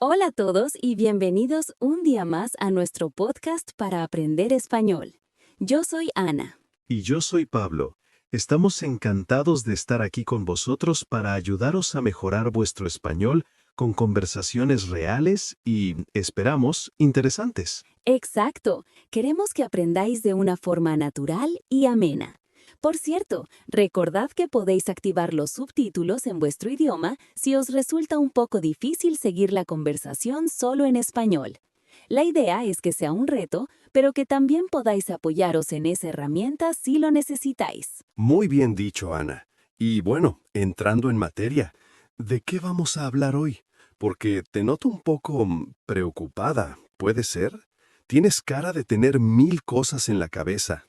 Hola a todos y bienvenidos un día más a nuestro podcast para aprender español. Yo soy Ana. Y yo soy Pablo. Estamos encantados de estar aquí con vosotros para ayudaros a mejorar vuestro español con conversaciones reales y, esperamos, interesantes. Exacto, queremos que aprendáis de una forma natural y amena. Por cierto, recordad que podéis activar los subtítulos en vuestro idioma si os resulta un poco difícil seguir la conversación solo en español. La idea es que sea un reto, pero que también podáis apoyaros en esa herramienta si lo necesitáis. Muy bien dicho, Ana. Y bueno, entrando en materia, ¿de qué vamos a hablar hoy? Porque te noto un poco preocupada, ¿puede ser? Tienes cara de tener mil cosas en la cabeza.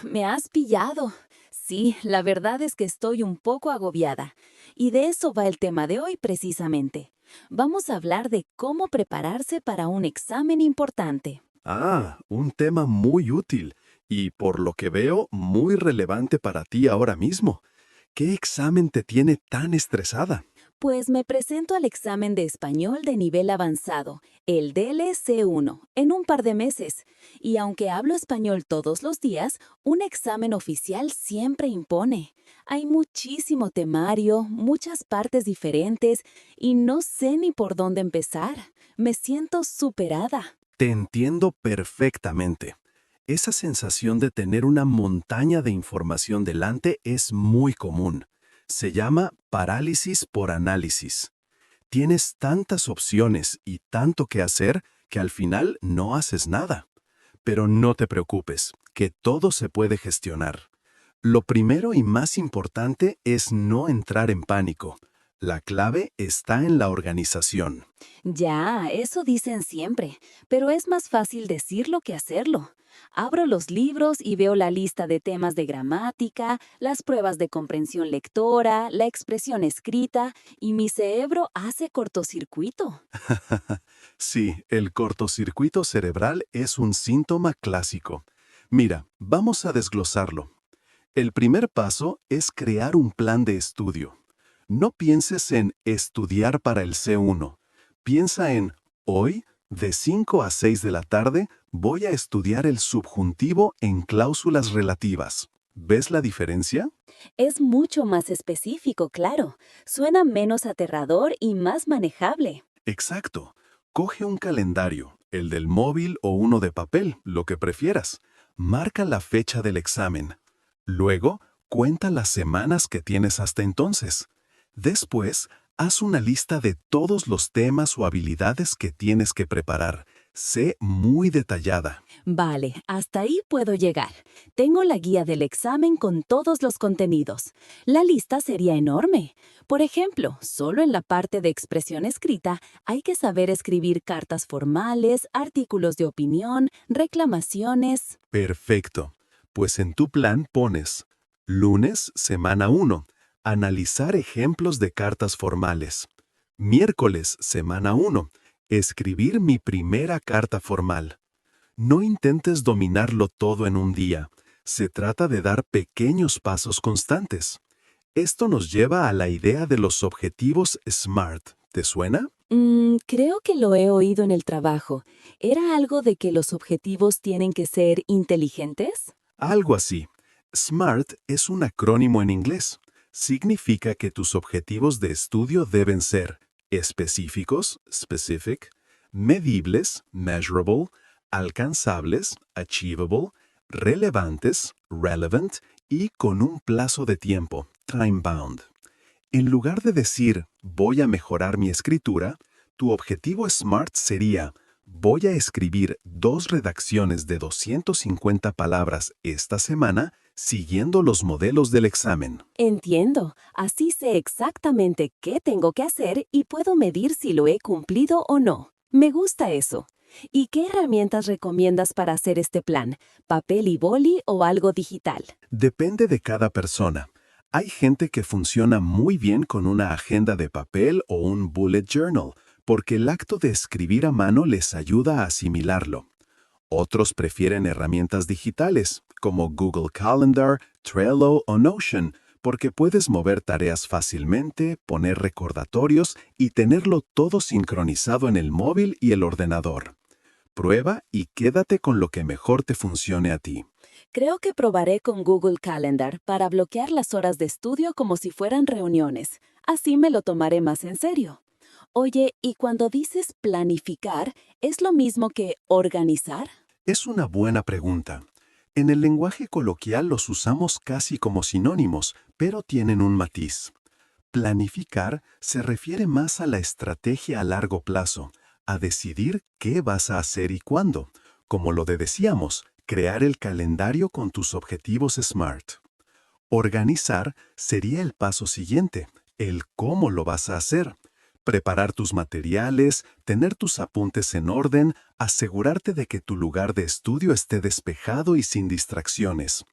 Me has pillado. Sí, la verdad es que estoy un poco agobiada. Y de eso va el tema de hoy precisamente. Vamos a hablar de cómo prepararse para un examen importante. Ah, un tema muy útil y, por lo que veo, muy relevante para ti ahora mismo. ¿Qué examen te tiene tan estresada? Pues me presento al examen de español de nivel avanzado, el DLC1, en un par de meses. Y aunque hablo español todos los días, un examen oficial siempre impone. Hay muchísimo temario, muchas partes diferentes y no sé ni por dónde empezar. Me siento superada. Te entiendo perfectamente. Esa sensación de tener una montaña de información delante es muy común. Se llama parálisis por análisis. Tienes tantas opciones y tanto que hacer que al final no haces nada. Pero no te preocupes, que todo se puede gestionar. Lo primero y más importante es no entrar en pánico. La clave está en la organización. Ya, eso dicen siempre, pero es más fácil decirlo que hacerlo. Abro los libros y veo la lista de temas de gramática, las pruebas de comprensión lectora, la expresión escrita, y mi cerebro hace cortocircuito. Sí, el cortocircuito cerebral es un síntoma clásico. Mira, vamos a desglosarlo. El primer paso es crear un plan de estudio. No pienses en estudiar para el C1. Piensa en hoy, de 5 a 6 de la tarde, voy a estudiar el subjuntivo en cláusulas relativas. ¿Ves la diferencia? Es mucho más específico, claro. Suena menos aterrador y más manejable. Exacto. Coge un calendario, el del móvil o uno de papel, lo que prefieras. Marca la fecha del examen. Luego, cuenta las semanas que tienes hasta entonces. Después, haz una lista de todos los temas o habilidades que tienes que preparar. Sé muy detallada. Vale, hasta ahí puedo llegar. Tengo la guía del examen con todos los contenidos. La lista sería enorme. Por ejemplo, solo en la parte de expresión escrita hay que saber escribir cartas formales, artículos de opinión, reclamaciones. Perfecto. Pues en tu plan pones lunes, semana 1, analizar ejemplos de cartas formales. Miércoles, semana 1, escribir mi primera carta formal. No intentes dominarlo todo en un día. Se trata de dar pequeños pasos constantes. Esto nos lleva a la idea de los objetivos SMART. ¿Te suena? Creo que lo he oído en el trabajo. ¿Era algo de que los objetivos tienen que ser inteligentes? Algo así. SMART es un acrónimo en inglés. Significa que tus objetivos de estudio deben ser específicos, specific, medibles, measurable, alcanzables, achievable, relevantes, relevant, y con un plazo de tiempo, time bound. En lugar de decir voy a mejorar mi escritura, tu objetivo SMART sería voy a escribir 2 redacciones de 250 palabras esta semana siguiendo los modelos del examen. Entiendo. Así sé exactamente qué tengo que hacer y puedo medir si lo he cumplido o no. Me gusta eso. ¿Y qué herramientas recomiendas para hacer este plan? ¿Papel y boli o algo digital? Depende de cada persona. Hay gente que funciona muy bien con una agenda de papel o un bullet journal, porque el acto de escribir a mano les ayuda a asimilarlo. Otros prefieren herramientas digitales, como Google Calendar, Trello o Notion, porque puedes mover tareas fácilmente, poner recordatorios y tenerlo todo sincronizado en el móvil y el ordenador. Prueba y quédate con lo que mejor te funcione a ti. Creo que probaré con Google Calendar para bloquear las horas de estudio como si fueran reuniones. Así me lo tomaré más en serio. Oye, ¿y cuando dices planificar, es lo mismo que organizar? Es una buena pregunta. En el lenguaje coloquial los usamos casi como sinónimos, pero tienen un matiz. Planificar se refiere más a la estrategia a largo plazo, a decidir qué vas a hacer y cuándo, como lo decíamos, crear el calendario con tus objetivos SMART. Organizar sería el paso siguiente, el cómo lo vas a hacer. Preparar tus materiales, tener tus apuntes en orden, asegurarte de que tu lugar de estudio esté despejado y sin distracciones.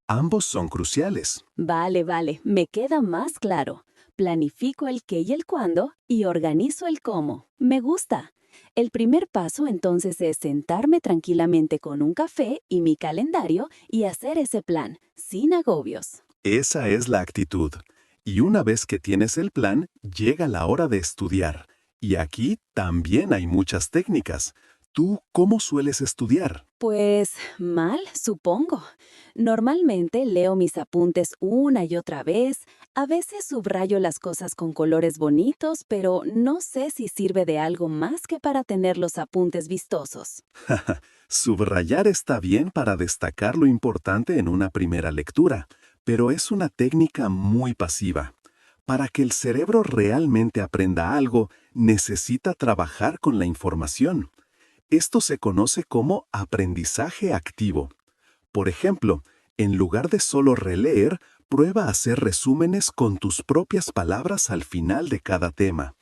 Ambos son cruciales. Vale, me queda más claro. Planifico el qué y el cuándo y organizo el cómo. Me gusta. El primer paso entonces es sentarme tranquilamente con un café y mi calendario y hacer ese plan, sin agobios. Esa es la actitud. Y una vez que tienes el plan, llega la hora de estudiar. Y aquí también hay muchas técnicas. ¿Tú cómo sueles estudiar? Pues mal, supongo. Normalmente leo mis apuntes una y otra vez, a veces subrayo las cosas con colores bonitos, pero no sé si sirve de algo más que para tener los apuntes vistosos. Subrayar está bien para destacar lo importante en una primera lectura, pero es una técnica muy pasiva. Para que el cerebro realmente aprenda algo, necesita trabajar con la información. Esto se conoce como aprendizaje activo. Por ejemplo, en lugar de solo releer, prueba a hacer resúmenes con tus propias palabras al final de cada tema.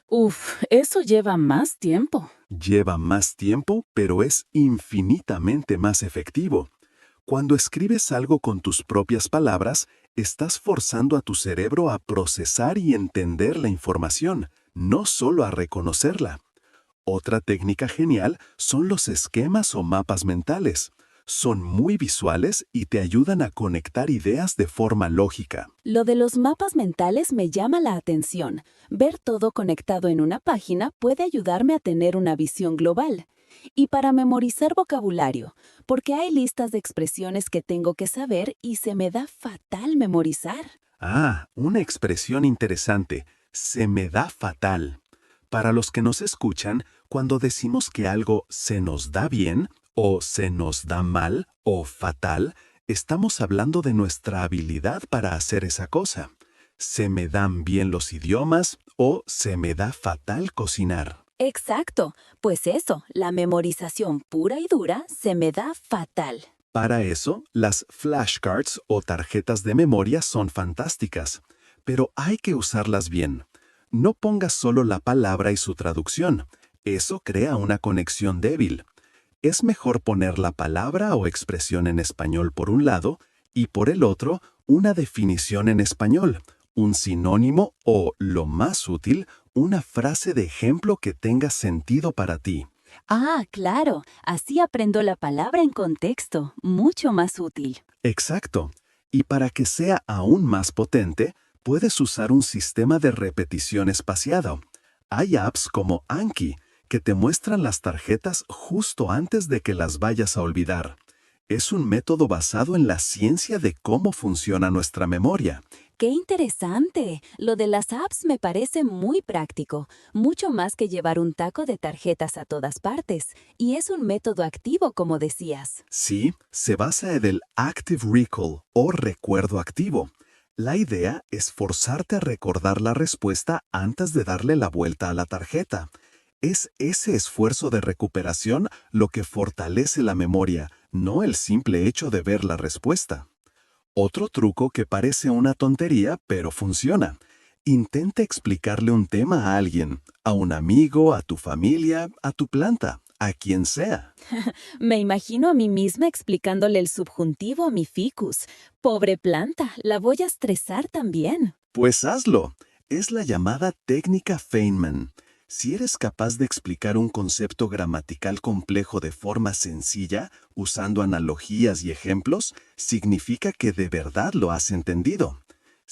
Uf, eso lleva más tiempo. Lleva más tiempo, pero es infinitamente más efectivo. Cuando escribes algo con tus propias palabras, estás forzando a tu cerebro a procesar y entender la información, no solo a reconocerla. Otra técnica genial son los esquemas o mapas mentales. Son muy visuales y te ayudan a conectar ideas de forma lógica. Lo de los mapas mentales me llama la atención. Ver todo conectado en una página puede ayudarme a tener una visión global. Y para memorizar vocabulario, porque hay listas de expresiones que tengo que saber y se me da fatal memorizar. Ah, una expresión interesante. Se me da fatal. Para los que nos escuchan, cuando decimos que algo se nos da bien, o se nos da mal, o fatal, estamos hablando de nuestra habilidad para hacer esa cosa. Se me dan bien los idiomas, o se me da fatal cocinar. Exacto, pues eso, la memorización pura y dura se me da fatal. Para eso, las flashcards o tarjetas de memoria son fantásticas, pero hay que usarlas bien. No pongas solo la palabra y su traducción. Eso crea una conexión débil. Es mejor poner la palabra o expresión en español por un lado y por el otro una definición en español, un sinónimo o, lo más útil, una frase de ejemplo que tenga sentido para ti. Ah, claro, así aprendo la palabra en contexto, mucho más útil. Exacto. Y para que sea aún más potente, puedes usar un sistema de repetición espaciado. Hay apps como Anki que te muestran las tarjetas justo antes de que las vayas a olvidar. Es un método basado en la ciencia de cómo funciona nuestra memoria. ¡Qué interesante! Lo de las apps me parece muy práctico, mucho más que llevar un taco de tarjetas a todas partes, y es un método activo, como decías. Sí, se basa en el Active Recall o recuerdo activo. La idea es forzarte a recordar la respuesta antes de darle la vuelta a la tarjeta. Es ese esfuerzo de recuperación lo que fortalece la memoria, no el simple hecho de ver la respuesta. Otro truco que parece una tontería, pero funciona. Intenta explicarle un tema a alguien, a un amigo, a tu familia, a tu planta, a quien sea. Me imagino a mí misma explicándole el subjuntivo a mi ficus. Pobre planta, la voy a estresar también. Pues hazlo. Es la llamada técnica Feynman. Si eres capaz de explicar un concepto gramatical complejo de forma sencilla, usando analogías y ejemplos, significa que de verdad lo has entendido.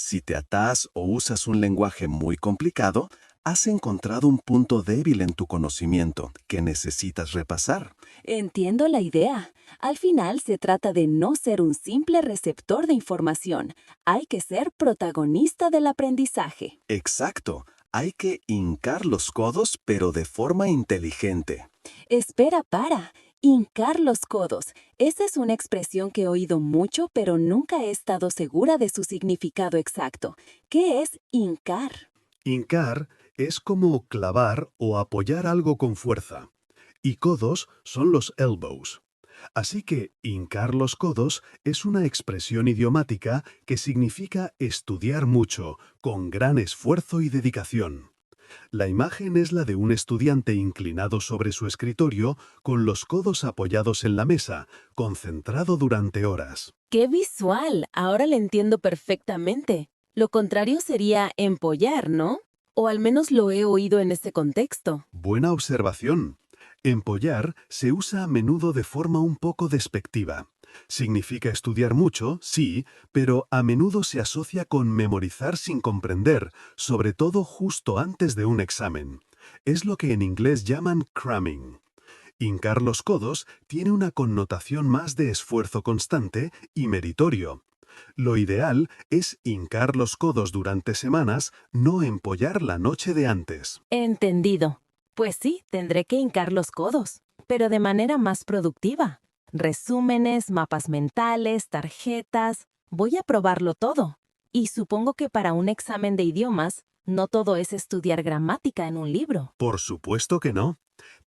Si te atás o usas un lenguaje muy complicado, has encontrado un punto débil en tu conocimiento que necesitas repasar. Entiendo la idea. Al final se trata de no ser un simple receptor de información. Hay que ser protagonista del aprendizaje. Exacto. Hay que hincar los codos, pero de forma inteligente. Espera, para. Hincar los codos. Esa es una expresión que he oído mucho, pero nunca he estado segura de su significado exacto. ¿Qué es hincar? Hincar es como clavar o apoyar algo con fuerza, y codos son los elbows. Así que hincar los codos es una expresión idiomática que significa estudiar mucho, con gran esfuerzo y dedicación. La imagen es la de un estudiante inclinado sobre su escritorio con los codos apoyados en la mesa, concentrado durante horas. ¡Qué visual! Ahora lo entiendo perfectamente. Lo contrario sería empollar, ¿no? O al menos lo he oído en ese contexto. Buena observación. Empollar se usa a menudo de forma un poco despectiva. Significa estudiar mucho, sí, pero a menudo se asocia con memorizar sin comprender, sobre todo justo antes de un examen. Es lo que en inglés llaman cramming. Hincar los codos tiene una connotación más de esfuerzo constante y meritorio. Lo ideal es hincar los codos durante semanas, no empollar la noche de antes. Entendido. Pues sí, tendré que hincar los codos, pero de manera más productiva. Resúmenes, mapas mentales, tarjetas. Voy a probarlo todo. Y supongo que para un examen de idiomas, no todo es estudiar gramática en un libro. Por supuesto que no.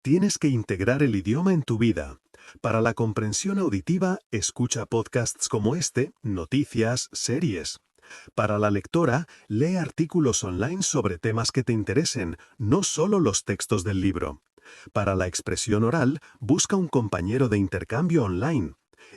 Tienes que integrar el idioma en tu vida. Para la comprensión auditiva, escucha podcasts como este, noticias, series. Para la lectora, lee artículos online sobre temas que te interesen, no solo los textos del libro. Para la expresión oral, busca un compañero de intercambio online.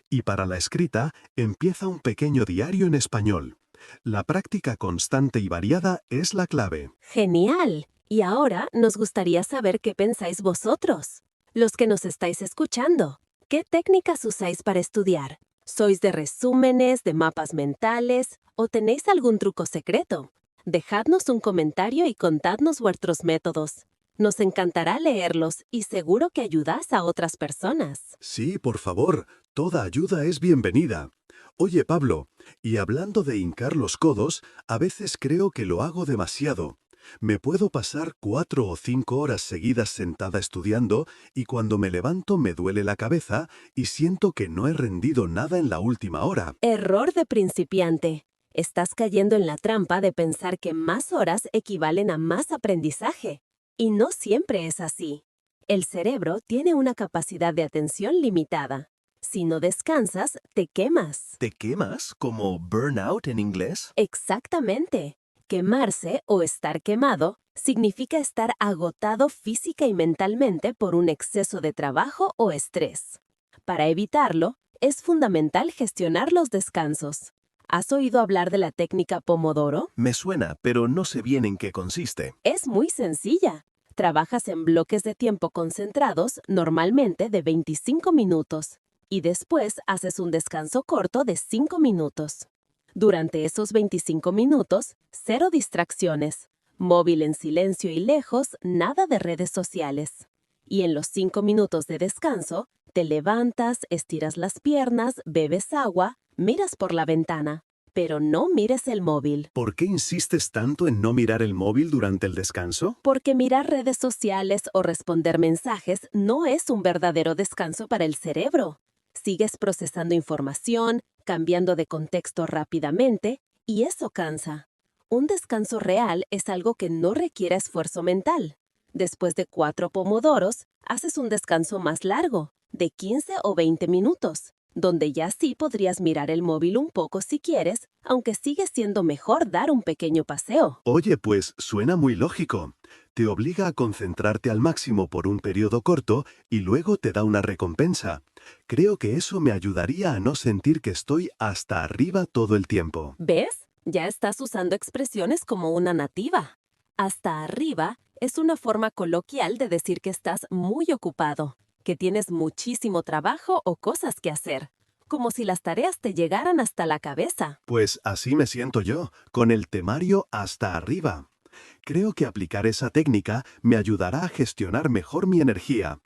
Y para la escrita, empieza un pequeño diario en español. La práctica constante y variada es la clave. ¡Genial! Y ahora nos gustaría saber qué pensáis vosotros, los que nos estáis escuchando. ¿Qué técnicas usáis para estudiar? ¿Sois de resúmenes, de mapas mentales o tenéis algún truco secreto? Dejadnos un comentario y contadnos vuestros métodos. Nos encantará leerlos y seguro que ayudáis a otras personas. Sí, por favor, toda ayuda es bienvenida. Oye, Pablo, y hablando de hincar los codos, a veces creo que lo hago demasiado. Me puedo pasar 4 o 5 horas seguidas sentada estudiando y cuando me levanto me duele la cabeza y siento que no he rendido nada en la última hora. Error de principiante. Estás cayendo en la trampa de pensar que más horas equivalen a más aprendizaje. Y no siempre es así. El cerebro tiene una capacidad de atención limitada. Si no descansas, te quemas. ¿Te quemas? ¿Como burnout en inglés? Exactamente. Quemarse o estar quemado significa estar agotado física y mentalmente por un exceso de trabajo o estrés. Para evitarlo, es fundamental gestionar los descansos. ¿Has oído hablar de la técnica Pomodoro? Me suena, pero no sé bien en qué consiste. Es muy sencilla. Trabajas en bloques de tiempo concentrados, normalmente de 25 minutos, y después haces un descanso corto de 5 minutos. Durante esos 25 minutos, cero distracciones, móvil en silencio y lejos, nada de redes sociales. Y en los 5 minutos de descanso, te levantas, estiras las piernas, bebes agua, miras por la ventana, pero no mires el móvil. ¿Por qué insistes tanto en no mirar el móvil durante el descanso? Porque mirar redes sociales o responder mensajes no es un verdadero descanso para el cerebro. Sigues procesando información, cambiando de contexto rápidamente, y eso cansa. Un descanso real es algo que no requiere esfuerzo mental. Después de 4 pomodoros, haces un descanso más largo, de 15 o 20 minutos, donde ya sí podrías mirar el móvil un poco si quieres, aunque sigue siendo mejor dar un pequeño paseo. Oye, pues suena muy lógico. Te obliga a concentrarte al máximo por un periodo corto y luego te da una recompensa. Creo que eso me ayudaría a no sentir que estoy hasta arriba todo el tiempo. ¿Ves? Ya estás usando expresiones como una nativa. Hasta arriba es una forma coloquial de decir que estás muy ocupado, que tienes muchísimo trabajo o cosas que hacer. como si las tareas te llegaran hasta la cabeza. Pues así me siento yo, con el temario hasta arriba. Creo que aplicar esa técnica me ayudará a gestionar mejor mi energía,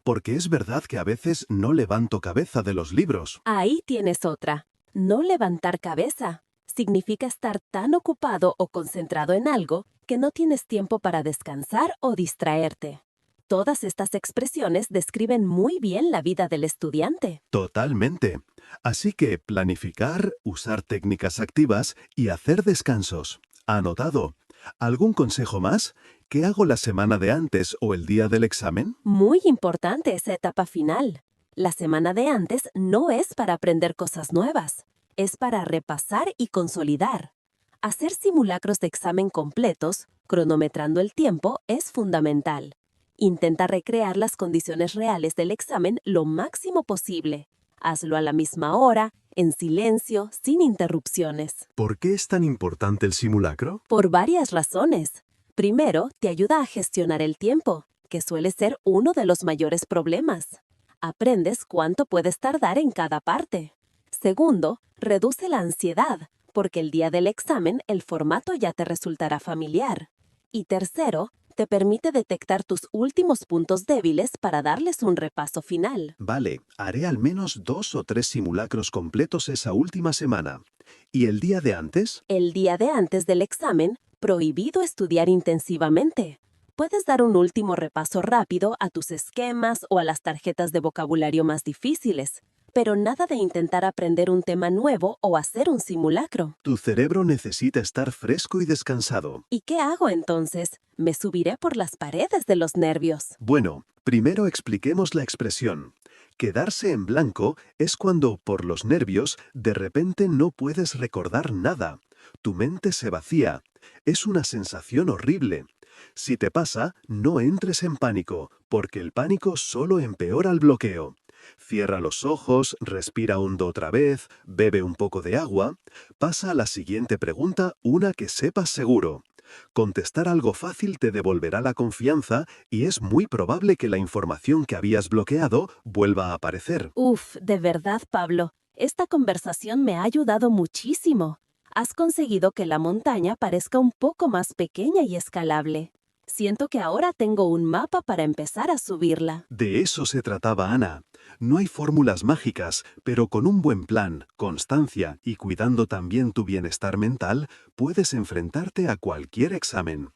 porque es verdad que a veces no levanto cabeza de los libros. Ahí tienes otra. No levantar cabeza. Significa estar tan ocupado o concentrado en algo que no tienes tiempo para descansar o distraerte. Todas estas expresiones describen muy bien la vida del estudiante. Totalmente. Así que planificar, usar técnicas activas y hacer descansos. Anotado. ¿Algún consejo más? ¿Qué hago la semana de antes o el día del examen? Muy importante esa etapa final. La semana de antes no es para aprender cosas nuevas, es para repasar y consolidar. Hacer simulacros de examen completos, cronometrando el tiempo, es fundamental. Intenta recrear las condiciones reales del examen lo máximo posible. Hazlo a la misma hora, en silencio, sin interrupciones. ¿Por qué es tan importante el simulacro? Por varias razones. Primero, te ayuda a gestionar el tiempo, que suele ser uno de los mayores problemas. Aprendes cuánto puedes tardar en cada parte. Segundo, reduce la ansiedad, porque el día del examen el formato ya te resultará familiar. Y tercero, te permite detectar tus últimos puntos débiles para darles un repaso final. Vale, haré al menos 2 o 3 simulacros completos esa última semana. ¿Y el día de antes? El día de antes del examen, prohibido estudiar intensivamente. Puedes dar un último repaso rápido a tus esquemas o a las tarjetas de vocabulario más difíciles, pero nada de intentar aprender un tema nuevo o hacer un simulacro. Tu cerebro necesita estar fresco y descansado. ¿Y qué hago entonces? Me subiré por las paredes de los nervios. Bueno, primero expliquemos la expresión. Quedarse en blanco es cuando, por los nervios, de repente no puedes recordar nada. Tu mente se vacía. Es una sensación horrible. Si te pasa, no entres en pánico, porque el pánico solo empeora el bloqueo. Cierra los ojos, respira hondo otra vez, bebe un poco de agua. Pasa a la siguiente pregunta, una que sepas seguro. Contestar algo fácil te devolverá la confianza y es muy probable que la información que habías bloqueado vuelva a aparecer. Uf, de verdad, Pablo. Esta conversación me ha ayudado muchísimo. Has conseguido que la montaña parezca un poco más pequeña y escalable. Siento que ahora tengo un mapa para empezar a subirla. De eso se trataba, Ana. No hay fórmulas mágicas, pero con un buen plan, constancia y cuidando también tu bienestar mental, puedes enfrentarte a cualquier examen.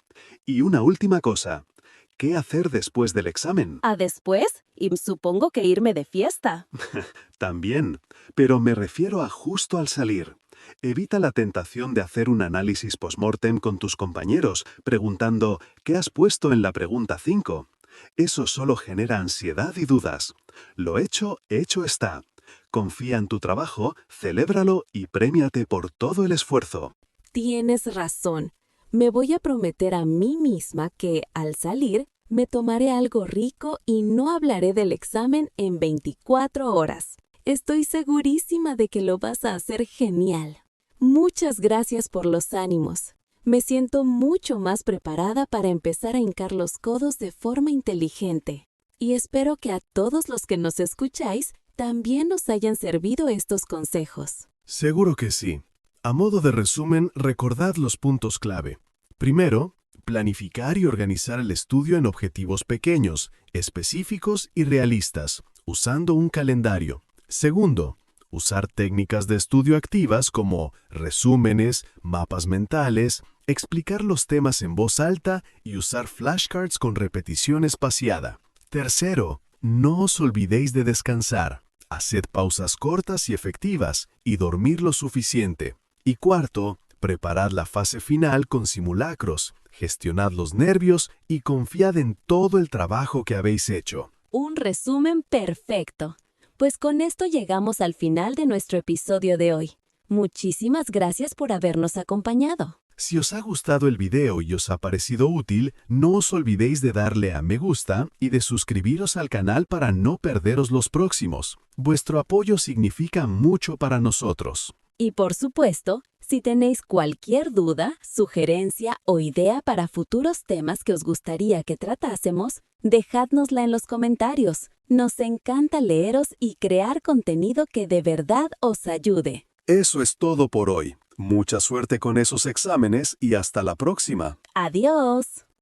Y una última cosa. ¿Qué hacer después del examen? ¿A después? Y supongo que irme de fiesta. También, pero me refiero a justo al salir. Evita la tentación de hacer un análisis post-mortem con tus compañeros, preguntando ¿qué has puesto en la pregunta 5? Eso solo genera ansiedad y dudas. Lo hecho está. Confía en tu trabajo, celébralo y prémiate por todo el esfuerzo. Tienes razón. Me voy a prometer a mí misma que, al salir, me tomaré algo rico y no hablaré del examen en 24 horas. Estoy segurísima de que lo vas a hacer genial. Muchas gracias por los ánimos. Me siento mucho más preparada para empezar a hincar los codos de forma inteligente. Y espero que a todos los que nos escucháis también os hayan servido estos consejos. Seguro que sí. A modo de resumen, recordad los puntos clave. Primero, planificar y organizar el estudio en objetivos pequeños, específicos y realistas, usando un calendario. Segundo, usar técnicas de estudio activas como resúmenes, mapas mentales, explicar los temas en voz alta y usar flashcards con repetición espaciada. Tercero, no os olvidéis de descansar. Haced pausas cortas y efectivas y dormir lo suficiente. Y cuarto, preparad la fase final con simulacros, gestionad los nervios y confiad en todo el trabajo que habéis hecho. Un resumen perfecto. Pues con esto llegamos al final de nuestro episodio de hoy. Muchísimas gracias por habernos acompañado. Si os ha gustado el video y os ha parecido útil, no os olvidéis de darle a me gusta y de suscribiros al canal para no perderos los próximos. Vuestro apoyo significa mucho para nosotros. Y por supuesto, si tenéis cualquier duda, sugerencia o idea para futuros temas que os gustaría que tratásemos, dejádnosla en los comentarios. Nos encanta leeros y crear contenido que de verdad os ayude. Eso es todo por hoy. Mucha suerte con esos exámenes y hasta la próxima. ¡Adiós!